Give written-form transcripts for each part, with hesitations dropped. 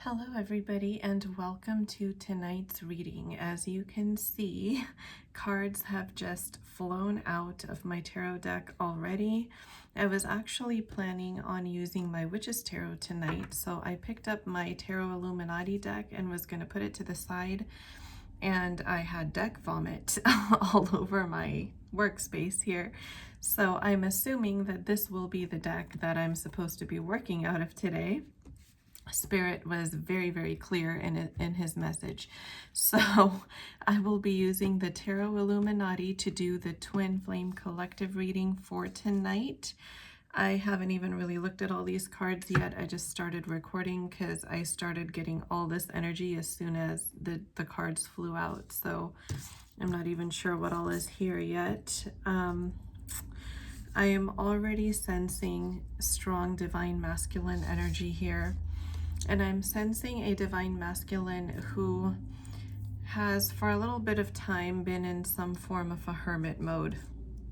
Hello everybody and welcome to tonight's reading. As you can see, cards have just flown out of my tarot deck already. I was actually planning on using my Witch's Tarot tonight, so I picked up my Tarot Illuminati deck and was going to put it to the side, and I had deck vomit all over my workspace here. So I'm assuming that this will be the deck that I'm supposed to be working out of today. Spirit was very, very clear in his message. So I will be using the Tarot Illuminati to do the Twin Flame Collective reading for tonight. I haven't even really looked at all these cards yet. I just started recording because I started getting all this energy as soon as the cards flew out. So I'm not even sure what all is here yet. I am already sensing strong divine masculine energy here. And I'm sensing a divine masculine who has for a little bit of time been in some form of a hermit mode.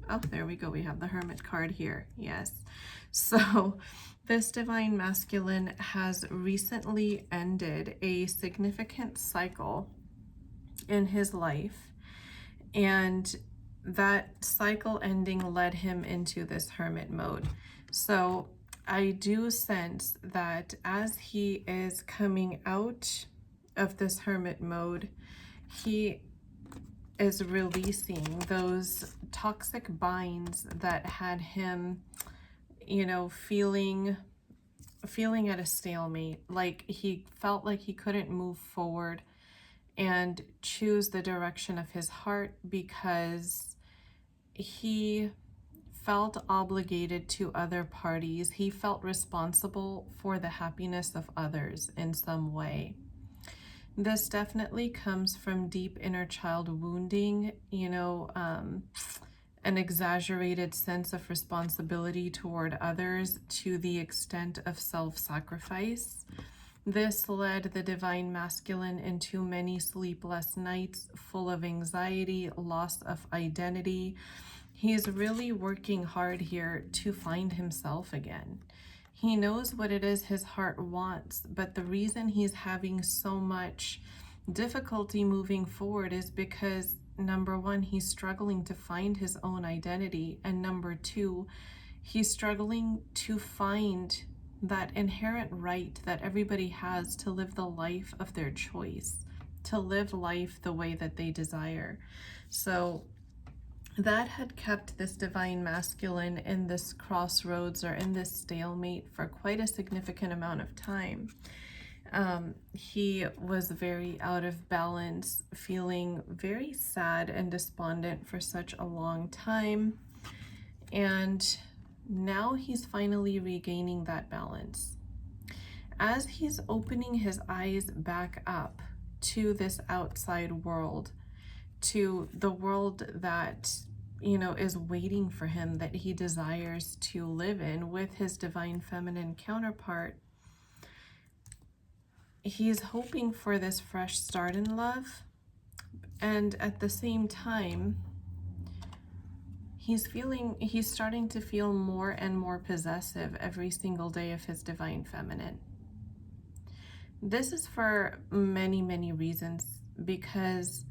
Oh, there we go. We have the hermit card here. Yes. So this divine masculine has recently ended a significant cycle in his life. And that cycle ending led him into this hermit mode. So I do sense that as he is coming out of this hermit mode, he is releasing those toxic binds that had him, feeling at a stalemate, like he felt like he couldn't move forward and choose the direction of his heart because he felt obligated to other parties. He felt responsible for the happiness of others in some way. This definitely comes from deep inner child wounding, an exaggerated sense of responsibility toward others to the extent of self-sacrifice. This led the divine masculine into many sleepless nights full of anxiety, loss of identity. He's really working hard here to find himself again. He knows what it is his heart wants, but the reason he's having so much difficulty moving forward is because, number one, he's struggling to find his own identity, and number two, he's struggling to find that inherent right that everybody has to live the life of their choice, to live life the way that they desire. So that had kept this divine masculine in this crossroads or in this stalemate for quite a significant amount of time. He was very out of balance, feeling very sad and despondent for such a long time. And now he's finally regaining that balance. As he's opening his eyes back up to this outside world, to the world that is waiting for him, that he desires to live in with his divine feminine counterpart, he's hoping for this fresh start in love. And at the same time, he's starting to feel more and more possessive every single day of his divine feminine. This is for many, many reasons, because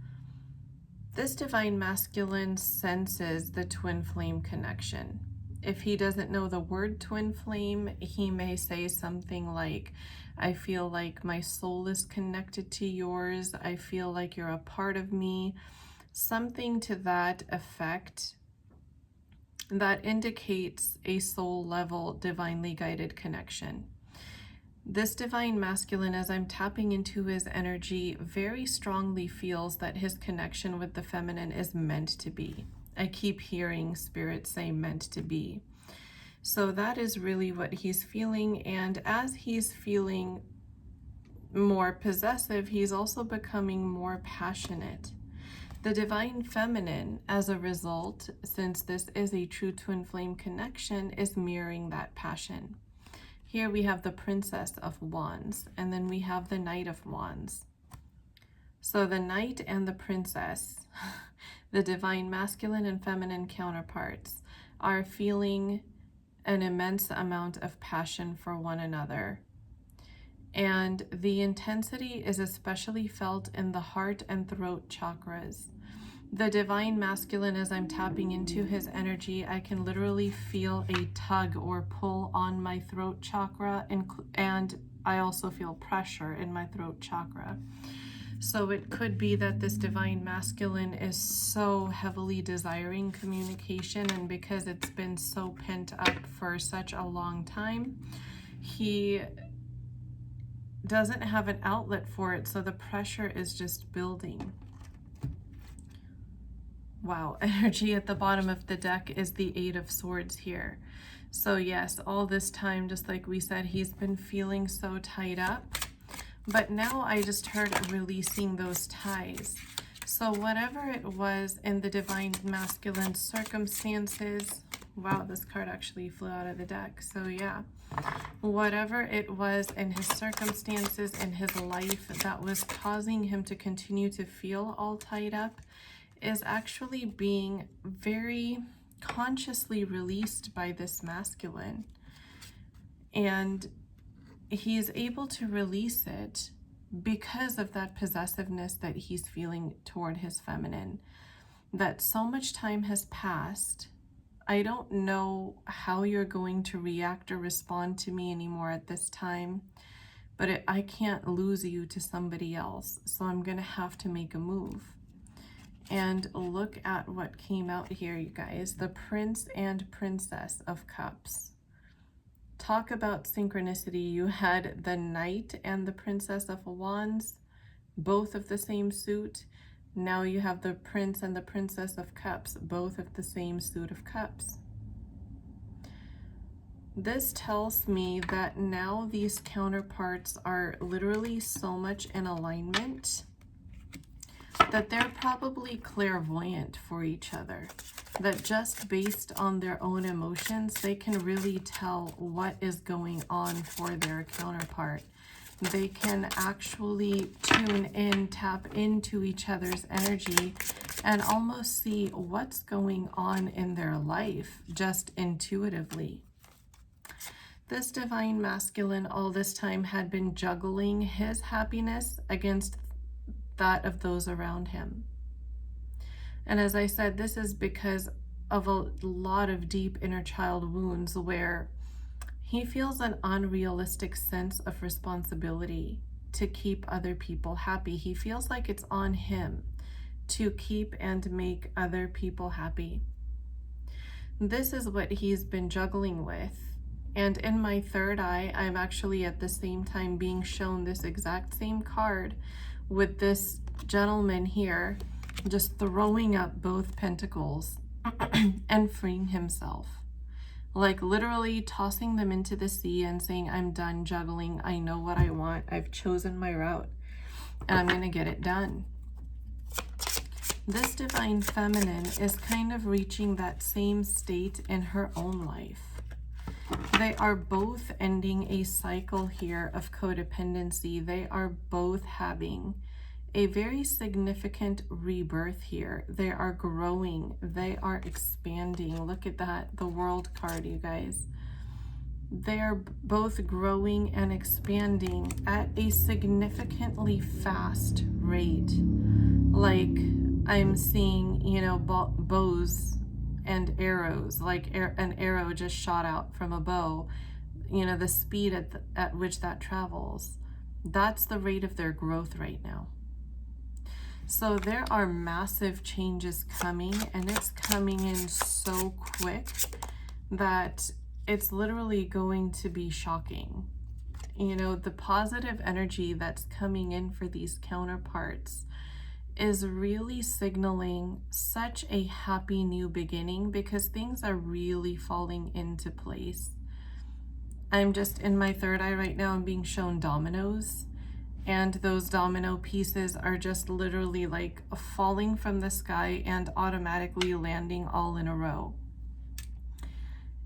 this divine masculine senses the twin flame connection. If he doesn't know the word twin flame, he may say something like, I feel like my soul is connected to yours. I feel like you're a part of me. Something to that effect that indicates a soul level, divinely guided connection. This divine masculine, as I'm tapping into his energy, very strongly feels that his connection with the feminine is meant to be. I keep hearing Spirit say meant to be. So that is really what he's feeling. And as he's feeling more possessive, he's also becoming more passionate. The divine feminine, as a result, since this is a true twin flame connection, is mirroring that passion. Here we have the Princess of Wands, and then we have the Knight of Wands. So the Knight and the Princess, the divine masculine and feminine counterparts, are feeling an immense amount of passion for one another. And the intensity is especially felt in the heart and throat chakras. The divine masculine, as I'm tapping into his energy, I can literally feel a tug or pull on my throat chakra, and I also feel pressure in my throat chakra. So it could be that this divine masculine is so heavily desiring communication, and because it's been so pent up for such a long time, he doesn't have an outlet for it, so the pressure is just building. Wow, energy at the bottom of the deck is the Eight of Swords here. So yes, all this time, just like we said, he's been feeling so tied up. But now I just heard releasing those ties. So whatever it was in the divine masculine circumstances, wow, this card actually flew out of the deck. So yeah, whatever it was in his circumstances in his life that was causing him to continue to feel all tied up is actually being very consciously released by this masculine. And he is able to release it because of that possessiveness that he's feeling toward his feminine. That so much time has passed. I don't know how you're going to react or respond to me anymore at this time, but I can't lose you to somebody else. So I'm going to have to make a move. And look at what came out here, you guys. The Prince and Princess of Cups. Talk about synchronicity. You had the Knight and the Princess of Wands, both of the same suit. Now you have the Prince and the Princess of Cups, both of the same suit of cups. This tells me that now these counterparts are literally so much in alignment that they're probably clairvoyant for each other, that just based on their own emotions, they can really tell what is going on for their counterpart. They can actually tune in, tap into each other's energy, and almost see what's going on in their life just intuitively. This divine masculine all this time had been juggling his happiness against that of those around him. And as I said, this is because of a lot of deep inner child wounds where he feels an unrealistic sense of responsibility to keep other people happy. He feels like it's on him to keep and make other people happy. This is what he's been juggling with. And in my third eye, I'm actually at the same time being shown this exact same card with this gentleman here just throwing up both pentacles and freeing himself. Like literally tossing them into the sea and saying, I'm done juggling. I know what I want. I've chosen my route and I'm going to get it done. This divine feminine is kind of reaching that same state in her own life. They are both ending a cycle here of codependency. They are both having a very significant rebirth here. They are growing. They are expanding. Look at that, the World card, you guys. They are both growing and expanding at a significantly fast rate. Like I'm seeing, you know, bows and arrows, like an arrow just shot out from a bow, you know, the speed at which that travels. That's the rate of their growth right now. So there are massive changes coming, and it's coming in so quick that it's literally going to be shocking. You know, the positive energy that's coming in for these counterparts is really signaling such a happy new beginning because things are really falling into place. I'm just in my third eye right now. I'm being shown dominoes, and those domino pieces are just literally like falling from the sky and automatically landing all in a row.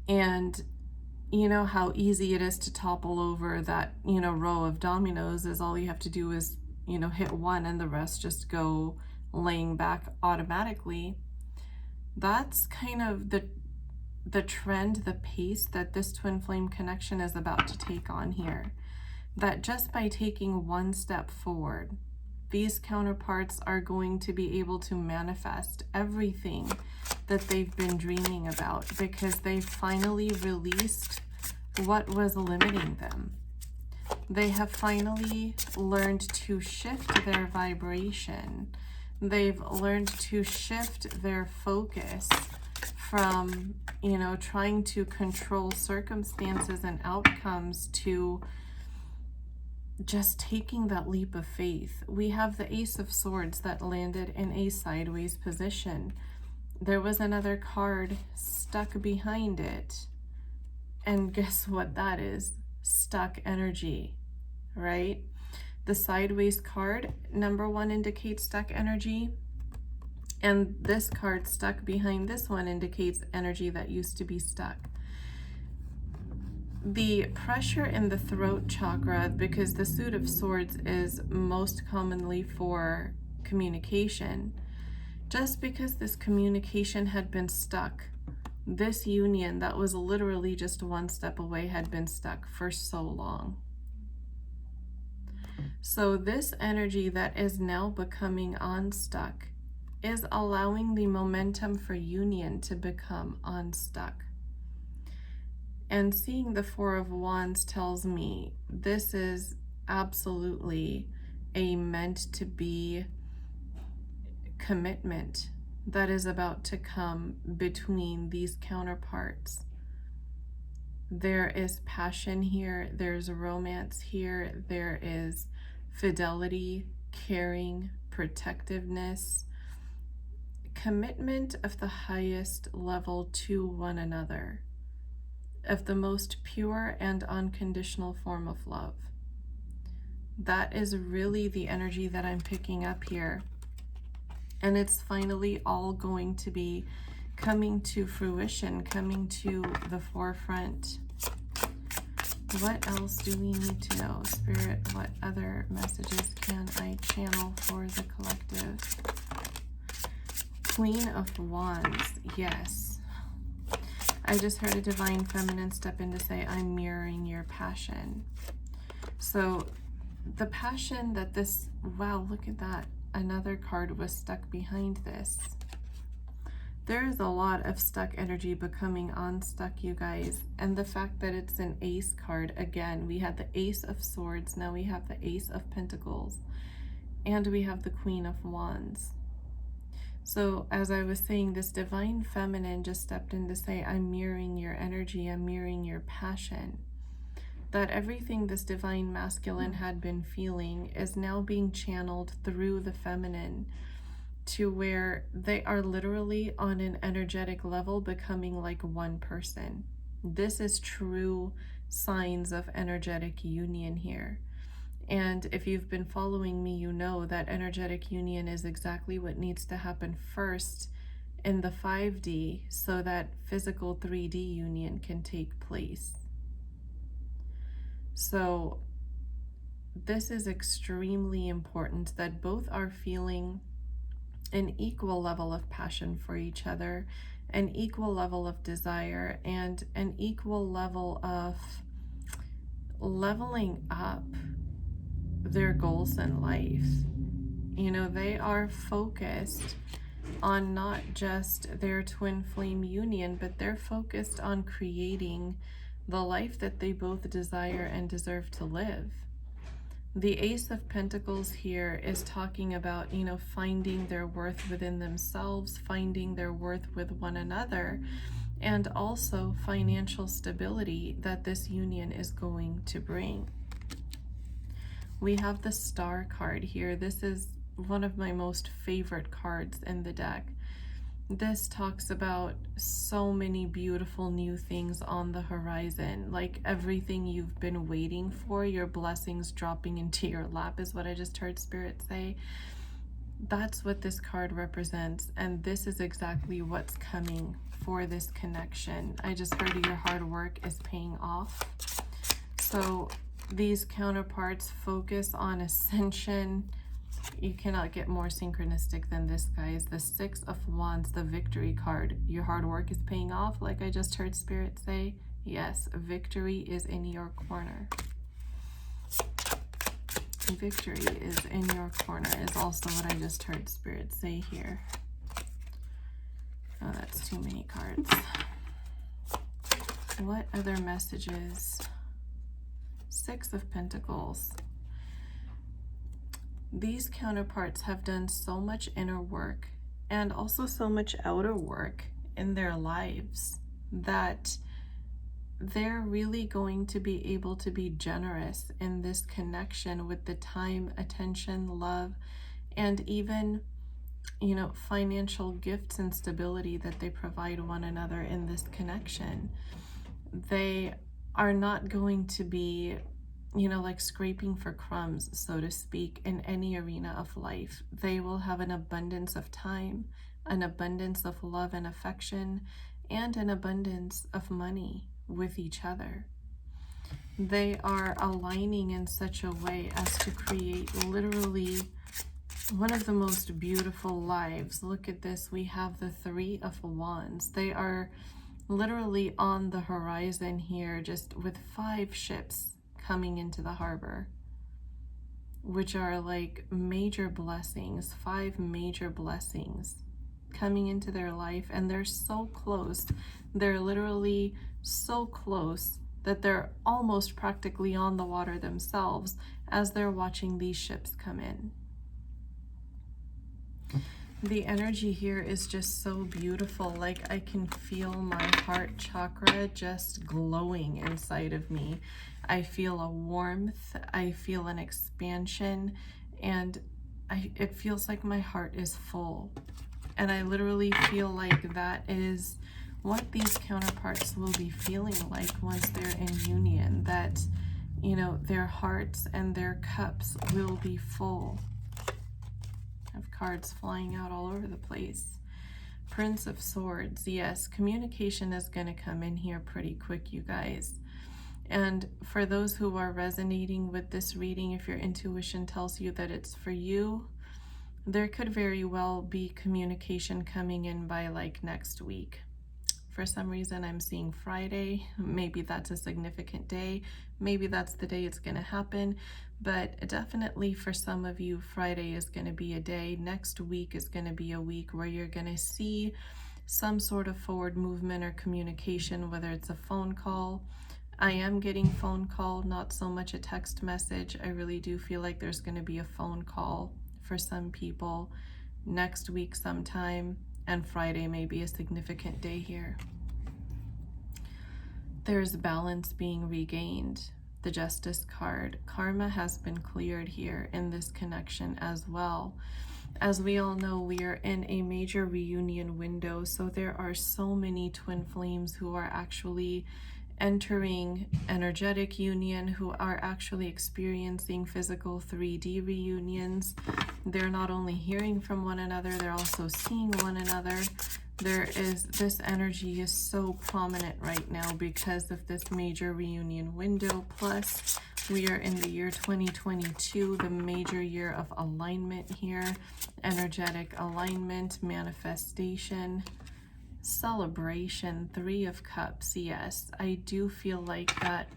And you know how easy it is to topple over that, you know, row of dominoes. Is all you have to do is, you know, hit one and the rest just go laying back automatically. That's kind of the trend, the pace that this twin flame connection is about to take on here. that just by taking one step forward, these counterparts are going to be able to manifest everything that they've been dreaming about, because they've finally released what was limiting them. They have finally learned to shift their vibration. They've learned to shift their focus from, trying to control circumstances and outcomes to just taking that leap of faith. We have the Ace of Swords that landed in a sideways position. There was another card stuck behind it. And guess what that is? Stuck energy, right? The sideways card, number one, indicates stuck energy. And this card stuck behind this one indicates energy that used to be stuck. The pressure in the throat chakra, because the Suit of Swords is most commonly for communication, just because this communication had been stuck, this union that was literally just one step away had been stuck for so long. So this energy that is now becoming unstuck is allowing the momentum for union to become unstuck. And seeing the Four of Wands tells me this is absolutely a meant to be commitment that is about to come between these counterparts. There is passion here, there's romance here, there is fidelity, caring, protectiveness, commitment of the highest level to one another, of the most pure and unconditional form of love. That is really the energy that I'm picking up here. And it's finally all going to be coming to fruition, coming to the forefront. What else do we need to know? Spirit, what other messages can I channel for the collective? Queen of Wands, yes. I just heard a divine feminine step in to say, I'm mirroring your passion. So the passion that this, wow, look at that. Another card was stuck behind this. There is a lot of stuck energy becoming unstuck, you guys. And the fact that it's an ace card, again, we had the Ace of Swords, now we have the Ace of Pentacles, and we have the Queen of Wands. So as I was saying, this divine feminine just stepped in to say, I'm mirroring your energy, I'm mirroring your passion. That everything this divine masculine had been feeling is now being channeled through the feminine, to where they are literally on an energetic level becoming like one person. This is true signs of energetic union here. And if you've been following me, you know that energetic union is exactly what needs to happen first in the 5D so that physical 3D union can take place. So this is extremely important, that both are feeling an equal level of passion for each other, an equal level of desire, and an equal level of leveling up their goals in life. They are focused on not just their twin flame union, but they're focused on creating the life that they both desire and deserve to live. The Ace of Pentacles here is talking about, finding their worth within themselves, finding their worth with one another, and also financial stability that this union is going to bring. We have the Star card here. This is one of my most favorite cards in the deck. This talks about so many beautiful new things on the horizon, like everything you've been waiting for, your blessings dropping into your lap is what I just heard Spirit say. That's what this card represents, and this is exactly what's coming for this connection. I just heard your hard work is paying off. So these counterparts focus on ascension. You cannot get more synchronistic than this, guys. The Six of Wands, the victory card. Your hard work is paying off, like I just heard Spirit say. Yes, victory is in your corner. Victory is in your corner is also what I just heard Spirit say here. Oh, that's too many cards. What other messages? Six of Pentacles. These counterparts have done so much inner work and also so much outer work in their lives that they're really going to be able to be generous in this connection with the time, attention, love, and even, you know, financial gifts and stability that they provide one another in this connection. They are not going to be, you know, like scraping for crumbs, so to speak, in any arena of life. They will have an abundance of time, an abundance of love and affection, and an abundance of money with each other. They are aligning in such a way as to create literally one of the most beautiful lives. Look at this. We have the Three of Wands. They are literally on the horizon here, just with 5 ships coming into the harbor, which are like major blessings, 5 major blessings coming into their life. And they're so close. They're literally so close that they're almost practically on the water themselves as they're watching these ships come in. The energy here is just so beautiful. Like I can feel my heart chakra just glowing inside of me. I feel a warmth, I feel an expansion, and it feels like my heart is full. And I literally feel like that is what these counterparts will be feeling like once they're in union, that, you know, their hearts and their cups will be full. I have cards flying out all over the place. Prince of Swords. Yes, communication is going to come in here pretty quick, you guys. And for those who are resonating with this reading, if your intuition tells you that it's for you, there could very well be communication coming in by like next week. For some reason, I'm seeing Friday. Maybe that's a significant day. Maybe that's the day it's going to happen. But definitely for some of you, Friday is going to be a day. Next week is going to be a week where you're going to see some sort of forward movement or communication, whether it's a phone call. I am getting phone call, not so much a text message. I really do feel like there's going to be a phone call for some people next week sometime. And Friday may be a significant day here. There's balance being regained. The Justice card. Karma has been cleared here in this connection as well. As we all know, we are in a major reunion window, so there are so many twin flames who are actually entering energetic union, who are actually experiencing physical 3D reunions. They're not only hearing from one another, they're also seeing one another. This energy is so prominent right now because of this major reunion window. Plus, we are in the year 2022, the major year of alignment here, energetic alignment, manifestation, celebration, 3 of Cups. Yes, I do feel like that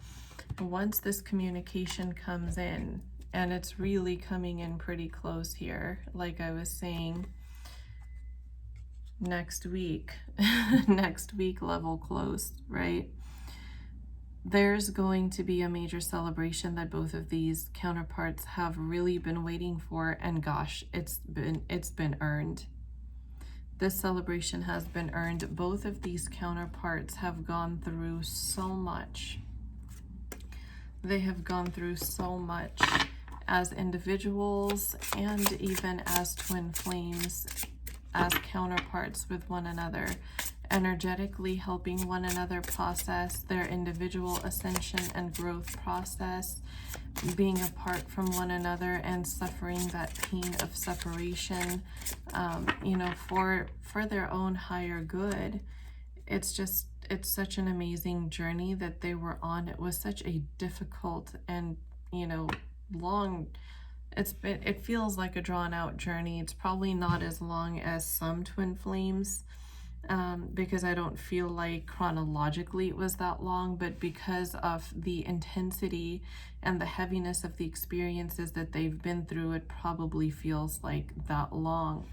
once this communication comes in, and it's really coming in pretty close here, like I was saying, next week, next week level close, right? There's going to be a major celebration that both of these counterparts have really been waiting for, and gosh, it's been earned. This celebration has been earned. Both of these counterparts have gone through so much. They have gone through so much as individuals and even as twin flames, as counterparts with one another, energetically helping one another process their individual ascension and growth process, being apart from one another and suffering that pain of separation, you know, for their own higher good. It's such an amazing journey that they were on. It was such a difficult and, you know, long, it feels like a drawn out journey. It's probably not as long as some twin flames because I don't feel like chronologically it was that long, but because of the intensity and the heaviness of the experiences that they've been through, it probably feels like that long.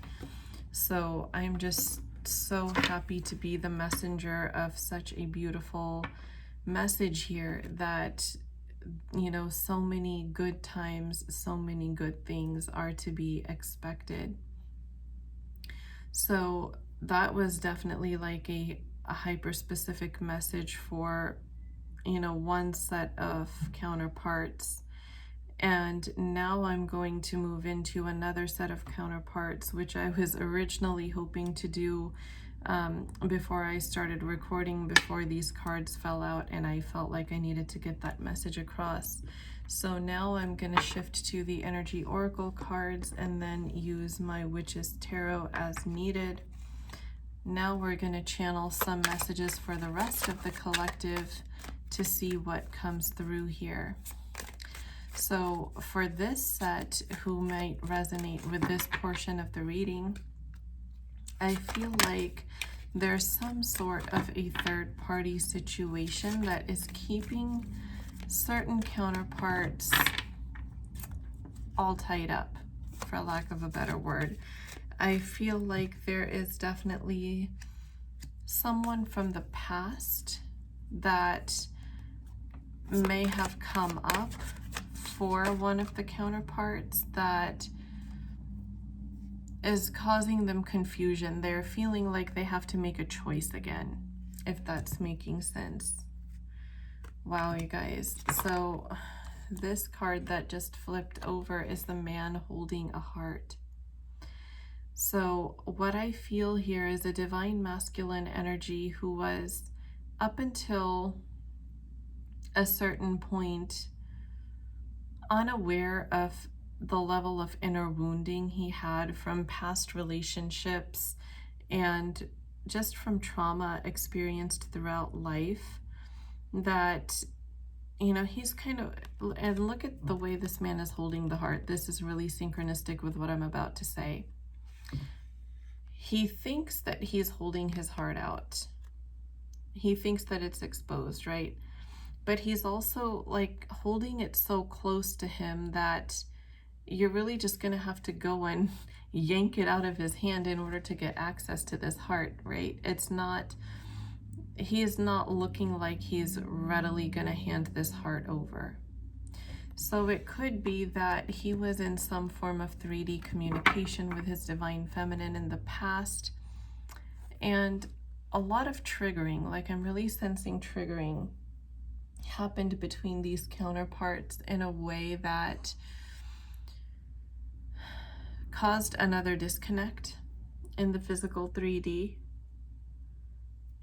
So I'm just so happy to be the messenger of such a beautiful message here, that, you know, so many good times, so many good things are to be expected. So that was definitely like a hyper specific message for, you know, one set of counterparts. And now I'm going to move into another set of counterparts, which I was originally hoping to do before I started recording, before these cards fell out, and I felt like I needed to get that message across. So now I'm going to shift to the Energy Oracle cards and then use my Witch's Tarot as needed. Now we're going to channel some messages for the rest of the collective to see what comes through here. So for this set, who might resonate with this portion of the reading, I feel like there's some sort of a third-party situation that is keeping certain counterparts all tied up, for lack of a better word. I feel like there is definitely someone from the past that may have come up for one of the counterparts that is causing them confusion. They're feeling like they have to make a choice again, if that's making sense. Wow, you guys. So this card that just flipped over is the man holding a heart. So what I feel here is a divine masculine energy who was, up until a certain point, unaware of the level of inner wounding he had from past relationships and just from trauma experienced throughout life, that, you know, he's kind of, and look at the way this man is holding the heart. This is really synchronistic with what I'm about to say. He thinks that he's holding his heart out. He thinks that it's exposed, right? But he's also like holding it so close to him that you're really just going to have to go and yank it out of his hand in order to get access to this heart, right? It's not, he is not looking like he's readily going to hand this heart over. So it could be that he was in some form of 3D communication with his divine feminine in the past, and a lot of triggering, like I'm really sensing triggering, happened between these counterparts in a way that caused another disconnect in the physical 3D.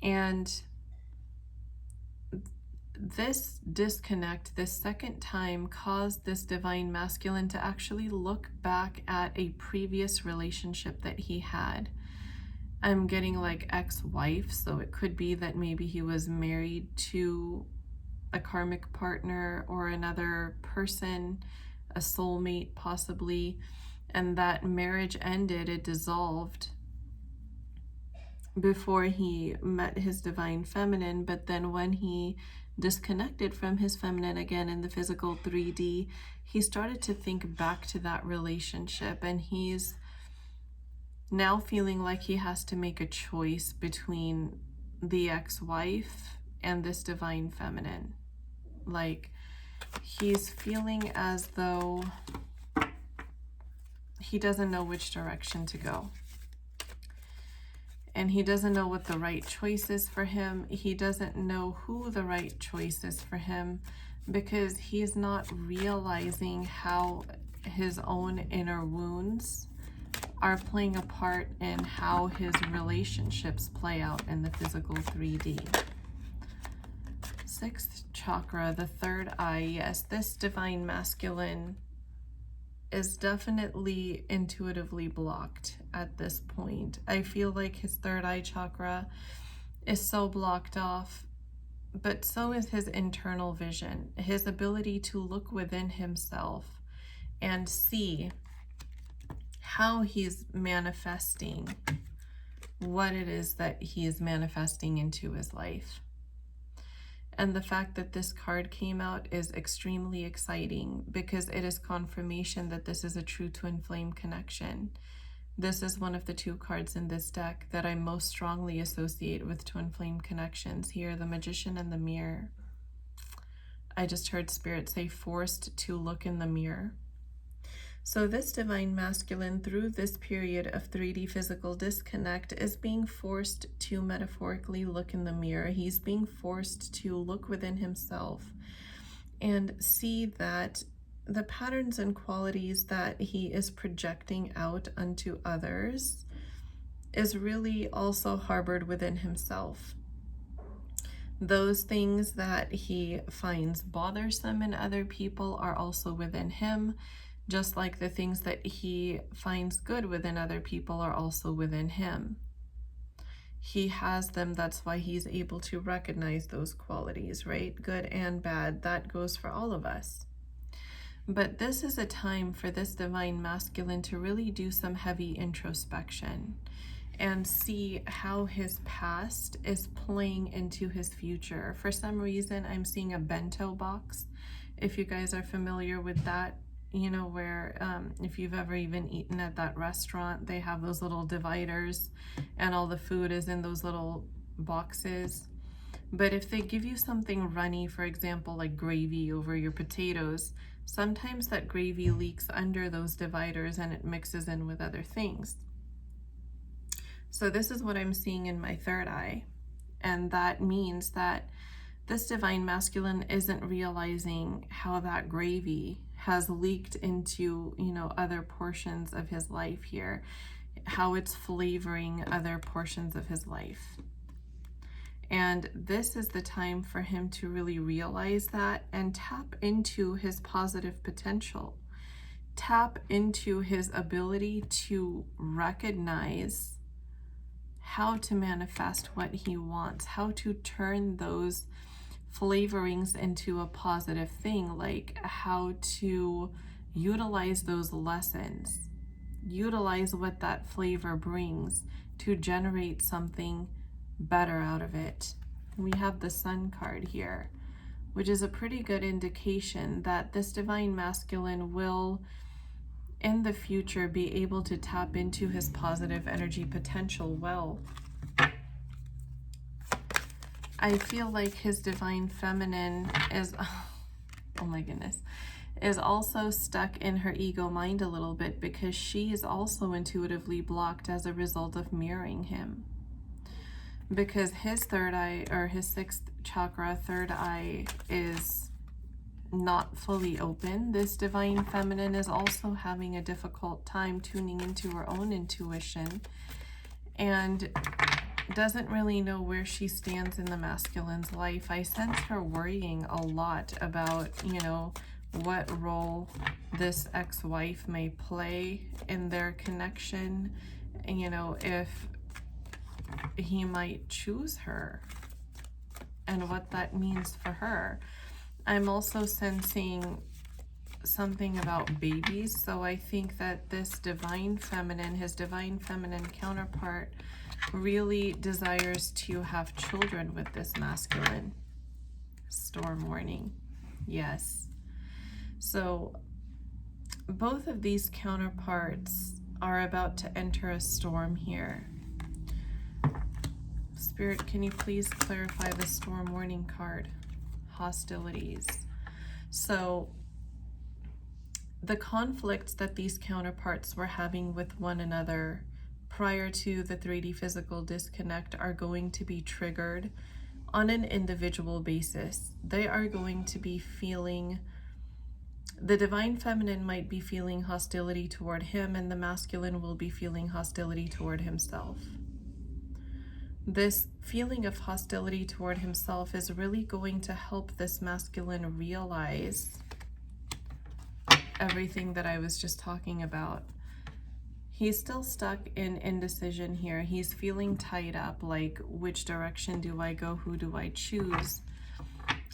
And this disconnect, this second time, caused this divine masculine to actually look back at a previous relationship that he had. I'm getting like ex-wife, so it could be that maybe he was married to a karmic partner or another person, a soulmate possibly, and that marriage ended, it dissolved before he met his divine feminine. But then when he disconnected from his feminine again in the physical 3D, he started to think back to that relationship, and he's now feeling like he has to make a choice between the ex-wife and this divine feminine. Like, he's feeling as though he doesn't know which direction to go. And he doesn't know what the right choice is for him. He doesn't know who the right choice is for him, because he's not realizing how his own inner wounds are playing a part in how his relationships play out in the physical 3D. Sixth chakra, the third eye. Yes, this divine masculine is definitely intuitively blocked at this point. I feel like his third eye chakra is so blocked off, but so is his internal vision, his ability to look within himself and see how he's manifesting what it is that he is manifesting into his life. And the fact that this card came out is extremely exciting because it is confirmation that this is a true twin flame connection. This is one of the 2 cards in this deck that I most strongly associate with twin flame connections here, the Magician and the Mirror. I just heard Spirit say forced to look in the mirror. So this divine masculine, through this period of 3D physical disconnect, is being forced to metaphorically look in the mirror. He's being forced to look within himself and see that the patterns and qualities that he is projecting out unto others is really also harbored within himself. Those things that he finds bothersome in other people are also within him, just like the things that he finds good within other people are also within him. He has them, that's why he's able to recognize those qualities, right? Good and bad, that goes for all of us. But this is a time for this divine masculine to really do some heavy introspection and see how his past is playing into his future. For some reason, I'm seeing a bento box. If you guys are familiar with that, you know, where if you've ever even eaten at that restaurant, they have those little dividers and all the food is in those little boxes. But if they give you something runny, for example, like gravy over your potatoes, sometimes that gravy leaks under those dividers and it mixes in with other things. So this is what I'm seeing in my third eye. And that means that this divine masculine isn't realizing how that gravy has leaked into, you know, other portions of his life here, how it's flavoring other portions of his life. And this is the time for him to really realize that and tap into his positive potential. Tap into his ability to recognize how to manifest what he wants, how to turn those flavorings into a positive thing, like how to utilize those lessons, utilize what that flavor brings to generate something better out of it. We have the Sun card here, which is a pretty good indication that this divine masculine will in the future be able to tap into his positive energy potential well. I feel like his divine feminine is, oh my goodness, is also stuck in her ego mind a little bit because she is also intuitively blocked as a result of mirroring him. Because his third eye, or his 6th chakra, third eye, is not fully open. This divine feminine is also having a difficult time tuning into her own intuition and doesn't really know where she stands in the masculine's life. I sense her worrying a lot about, you know, what role this ex-wife may play in their connection, and, you know, if he might choose her and what that means for her. I'm also sensing something about babies, so I think that this divine feminine, his divine feminine counterpart, really desires to have children with this masculine. Storm warning. Yes. So both of these counterparts are about to enter a storm here. Spirit, can you please clarify the storm warning card? Hostilities. So the conflicts that these counterparts were having with one another prior to the 3D physical disconnect are going to be triggered on an individual basis. They are going to be feeling, the divine feminine might be feeling hostility toward him, and the masculine will be feeling hostility toward himself. This feeling of hostility toward himself is really going to help this masculine realize everything that I was just talking about. He's still stuck in indecision here. He's feeling tied up, like, which direction do I go? Who do I choose?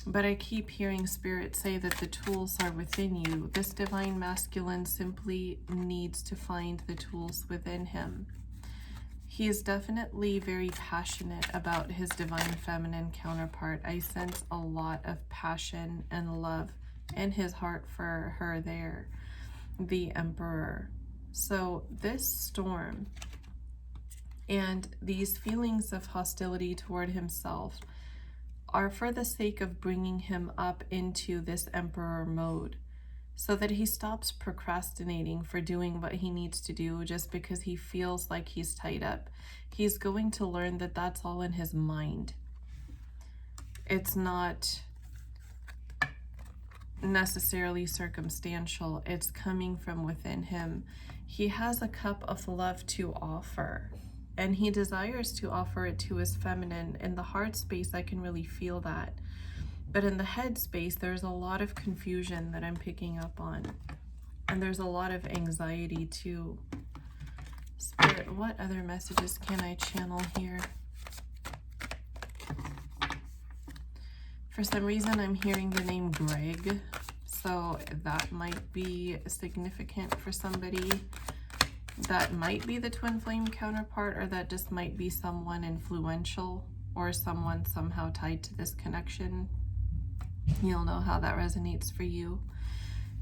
But I keep hearing Spirit say that the tools are within you. This divine masculine simply needs to find the tools within him. He is definitely very passionate about his divine feminine counterpart. I sense a lot of passion and love in his heart for her there, the Emperor. So this storm and these feelings of hostility toward himself are for the sake of bringing him up into this Emperor mode, so that he stops procrastinating for doing what he needs to do just because he feels like he's tied up. He's going to learn that that's all in his mind. It's not necessarily circumstantial. It's coming from within him. He has a cup of love to offer, and he desires to offer it to his feminine. In the heart space, I can really feel that. But in the head space, there's a lot of confusion that I'm picking up on. And there's a lot of anxiety too. Spirit, what other messages can I channel here? For some reason, I'm hearing the name Greg. So that might be significant for somebody. That might be the twin flame counterpart, or that just might be someone influential or someone somehow tied to this connection. You'll know how that resonates for you.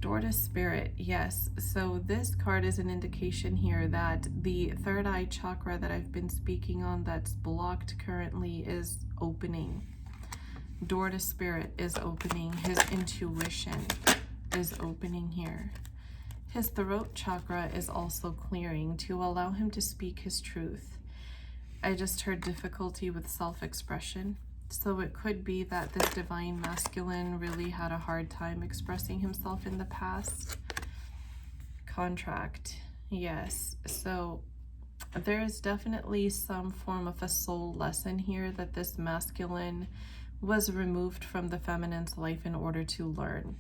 Door to Spirit, yes. So this card is an indication here that the third eye chakra that I've been speaking on that's blocked currently is opening. Door to Spirit is opening. His intuition is opening here. His throat chakra is also clearing to allow him to speak his truth. I just heard difficulty with self-expression. So it could be that this divine masculine really had a hard time expressing himself in the past. Contract, yes. So there is definitely some form of a soul lesson here that this masculine was removed from the feminine's life in order to learn.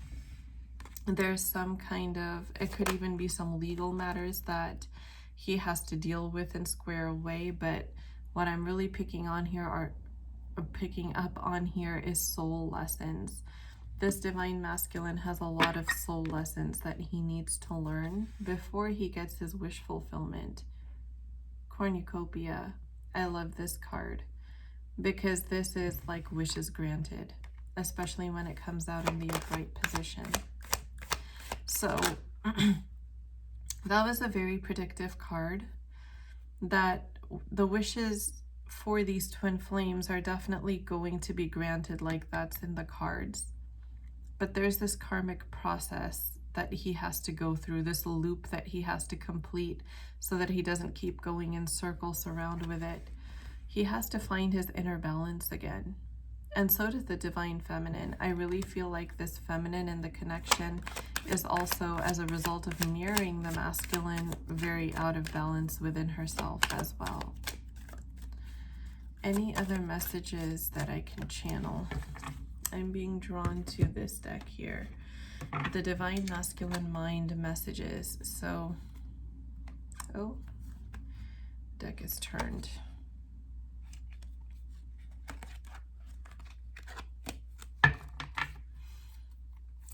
There's some kind of, it could even be some legal matters that he has to deal with and square away, but what I'm really picking up on here is soul lessons. This divine masculine has a lot of soul lessons that he needs to learn before he gets his wish fulfillment. Cornucopia. I love this card because this is like wishes granted, especially when it comes out in the upright position. So that was a very predictive card, that the wishes for these twin flames are definitely going to be granted, like that's in the cards. But there's this karmic process that he has to go through, this loop that he has to complete so that he doesn't keep going in circles around with it. He has to find his inner balance again. And so does the divine feminine. I really feel like this feminine in the connection is also, as a result of mirroring the masculine, very out of balance within herself as well. Any other messages that I can channel? I'm being drawn to this deck here. The divine masculine mind messages. So, oh, deck is turned.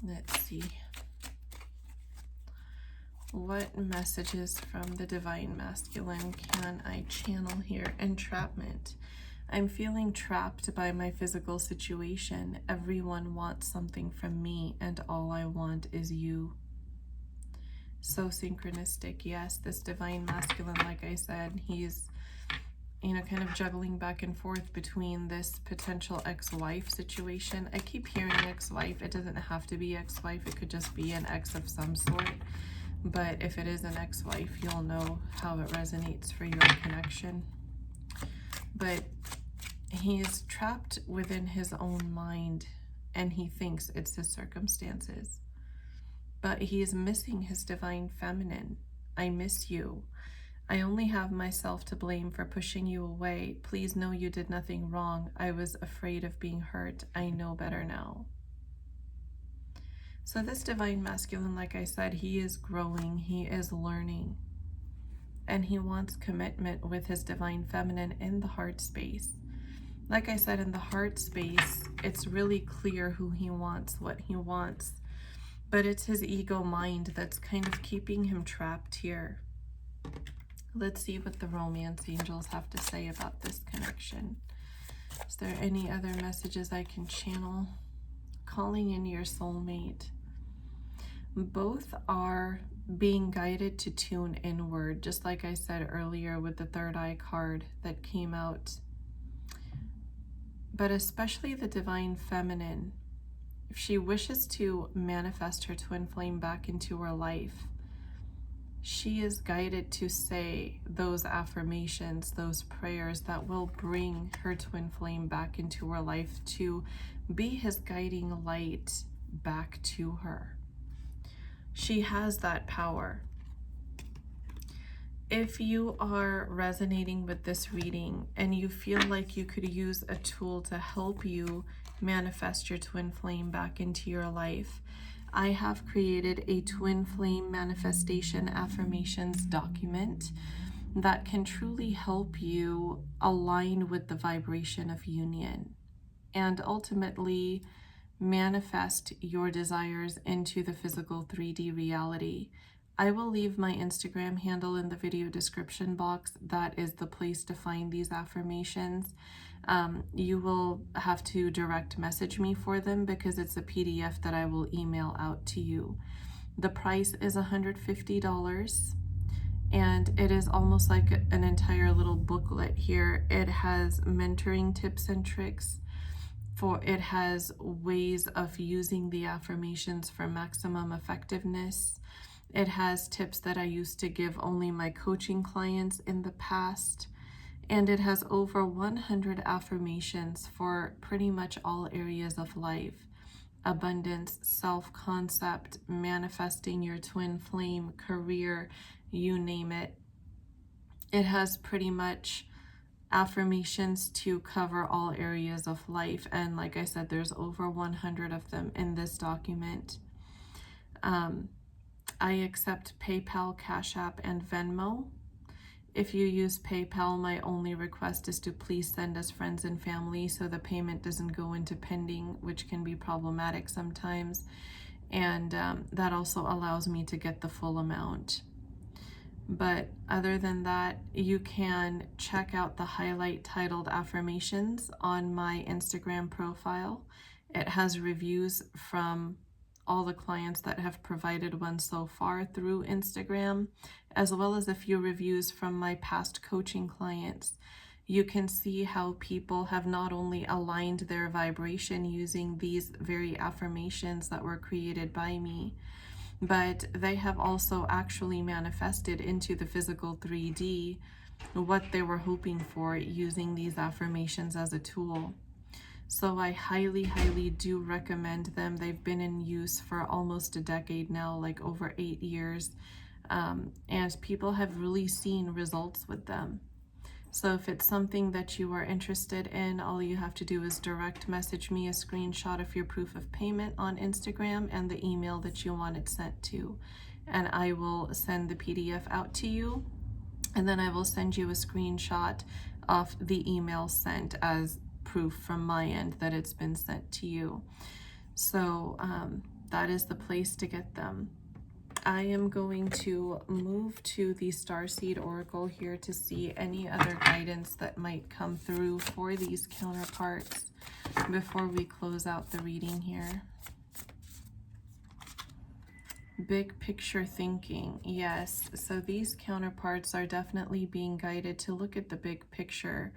Let's see. What messages from the divine masculine can I channel here? Entrapment. I'm feeling trapped by my physical situation. Everyone wants something from me, and all I want is you. So synchronistic. Yes, this divine masculine, like I said, he's, you know, kind of juggling back and forth between this potential ex-wife situation. I keep hearing ex-wife. It doesn't have to be ex-wife. It could just be an ex of some sort. But if it is an ex-wife, you'll know how it resonates for your connection. But he is trapped within his own mind, and he thinks it's his circumstances. But he is missing his divine feminine. I miss you. I only have myself to blame for pushing you away. Please know you did nothing wrong. I was afraid of being hurt. I know better now. So this divine masculine, like I said, he is growing, he is learning, and he wants commitment with his divine feminine in the heart space. Like I said, in the heart space, it's really clear who he wants, what he wants, but it's his ego mind that's kind of keeping him trapped here. Let's see what the romance angels have to say about this connection. Is there any other messages I can channel? Calling in your soulmate. Both are being guided to tune inward, just like I said earlier with the third eye card that came out. But especially the divine feminine, if she wishes to manifest her twin flame back into her life, she is guided to say those affirmations, those prayers that will bring her twin flame back into her life, to be his guiding light back to her. She has that power. If you are resonating with this reading and you feel like you could use a tool to help you manifest your twin flame back into your life, I have created a twin flame manifestation affirmations document that can truly help you align with the vibration of union and ultimately manifest your desires into the physical 3D reality. I will leave my Instagram handle in the video description box. That is the place to find these affirmations. You will have to direct message me for them because it's a PDF that I will email out to you. The price is $150 and it is almost like an entire little booklet here. It has mentoring tips and tricks. It has ways of using the affirmations for maximum effectiveness. It has tips that I used to give only my coaching clients in the past. And it has over 100 affirmations for pretty much all areas of life. Abundance, self-concept, manifesting your twin flame, career, you name it. It has pretty much affirmations to cover all areas of life, and like I said, there's over 100 of them in this document. I accept PayPal, Cash App, and Venmo. If you use PayPal, my only request is to please send us friends and family so the payment doesn't go into pending, which can be problematic sometimes, and that also allows me to get the full amount. But other than that, you can check out the highlight titled affirmations on my Instagram profile. It has reviews from all the clients that have provided one so far through Instagram, as well as a few reviews from my past coaching clients. You can see how people have not only aligned their vibration using these very affirmations that were created by me, but they have also actually manifested into the physical 3D what they were hoping for using these affirmations as a tool. So I highly, highly do recommend them. They've been in use for almost a decade now, like over 8 years, and people have really seen results with them. So if it's something that you are interested in, all you have to do is direct message me a screenshot of your proof of payment on Instagram and the email that you want it sent to. And I will send the PDF out to you. And then I will send you a screenshot of the email sent as proof from my end that it's been sent to you. So that is the place to get them. I am going to move to the Starseed Oracle here to see any other guidance that might come through for these counterparts before we close out the reading here. Big picture thinking, yes. So these counterparts are definitely being guided to look at the big picture.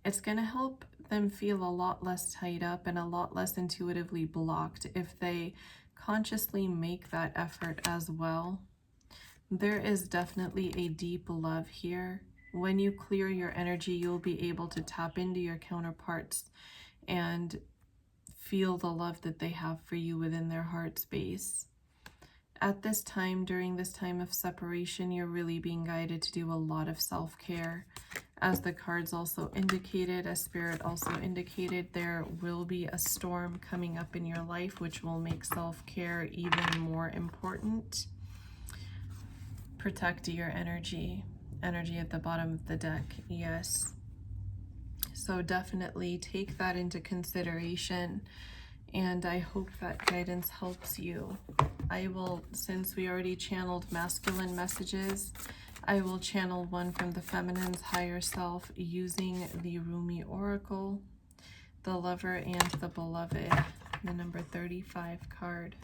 It's going to help them feel a lot less tied up and a lot less intuitively blocked if they consciously make that effort as well. There is definitely a deep love here. When you clear your energy, you'll be able to tap into your counterparts and feel the love that they have for you within their heart space. At this time, during this time of separation, you're really being guided to do a lot of self-care. As the cards also indicated, as Spirit also indicated, there will be a storm coming up in your life, which will make self-care even more important. Protect your energy. Energy at the bottom of the deck, yes. So definitely take that into consideration, and I hope that guidance helps you. I will, since we already channeled masculine messages, I will channel one from the feminine's higher self using the Rumi Oracle, the Lover and the Beloved, the number 35 card.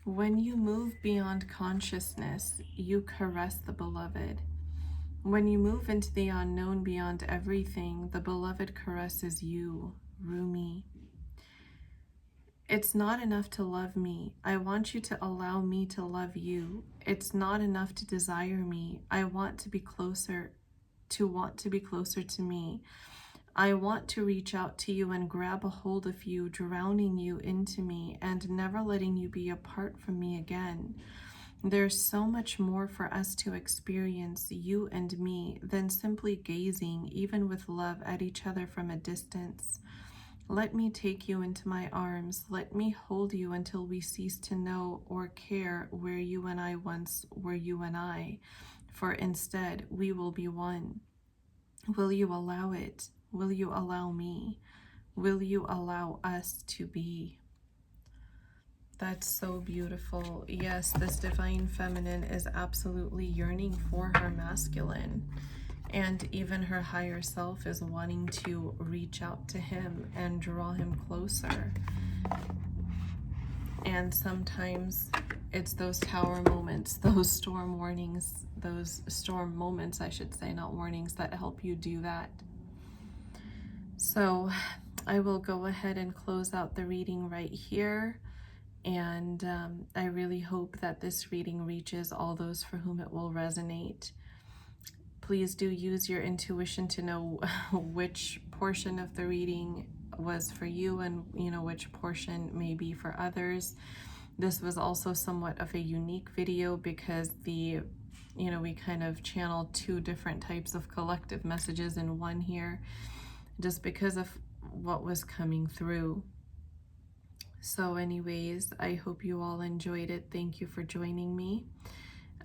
When you move beyond consciousness, you caress the beloved. When you move into the unknown beyond everything, the beloved caresses you, Rumi. It's not enough to love me. I want you to allow me to love you. It's not enough to desire me. I want to be closer, to me. I want to reach out to you and grab a hold of you, drowning you into me and never letting you be apart from me again. There's so much more for us to experience, you and me, than simply gazing, even with love, at each other from a distance. Let me take you into my arms. Let me hold you until we cease to know or care where you and I once were you and I, for instead we will be one. Will you allow it? Will you allow me? Will you allow us to be? That's so beautiful. Yes, this divine feminine is absolutely yearning for her masculine. And even her higher self is wanting to reach out to him and draw him closer. And sometimes it's those tower moments, those storm warnings, those storm moments, I should say, not warnings, that help you do that. So I will go ahead and close out the reading right here. And I really hope that this reading reaches all those for whom it will resonate. Please do use your intuition to know which portion of the reading was for you and which portion may be for others. This was also somewhat of a unique video because we kind of channeled two different types of collective messages in one here, just because of what was coming through. So anyways, I hope you all enjoyed it. Thank you for joining me.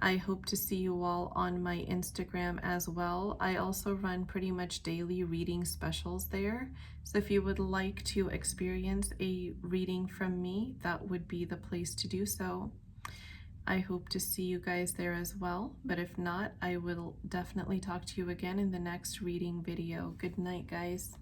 I hope to see you all on my Instagram as well. I also run pretty much daily reading specials there. So if you would like to experience a reading from me, that would be the place to do so. I hope to see you guys there as well. But if not, I will definitely talk to you again in the next reading video. Good night, guys.